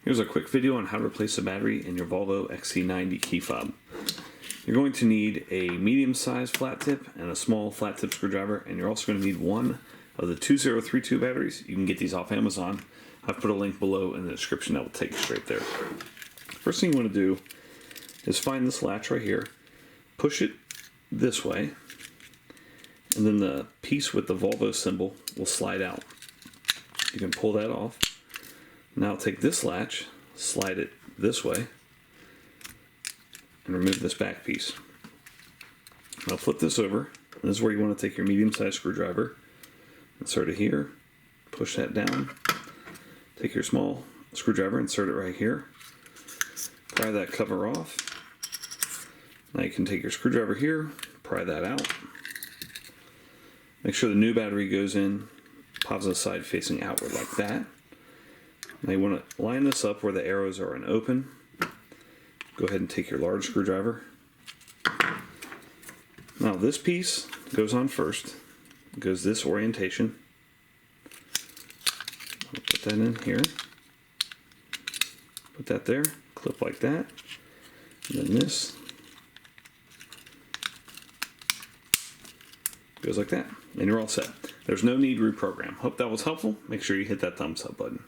Here's a quick video on how to replace a battery in your Volvo XC90 key fob. You're going to need a medium-sized flat tip and a small flat tip screwdriver, and you're also going to need one of the 2032 batteries. You can get these off Amazon. I've put a link below in the description that will take you straight there. First thing you want to do is find this latch right here, push it this way, and then the piece with the Volvo symbol will slide out. You can pull that off. Now take this latch, slide it this way, and remove this back piece. Now flip this over. This is where you want to take your medium-sized screwdriver, insert it here, push that down, take your small screwdriver, insert it right here, pry that cover off. Now you can take your screwdriver here, pry that out. Make sure the new battery goes in positive side facing outward like that. Now you want to line this up where the arrows are in open. Go ahead and take your large screwdriver. Now this piece goes on first. It goes this orientation. I'll put that in here. Put that there. Clip like that. And then this goes like that. And you're all set. There's no need to reprogram. Hope that was helpful. Make sure you hit that thumbs up button.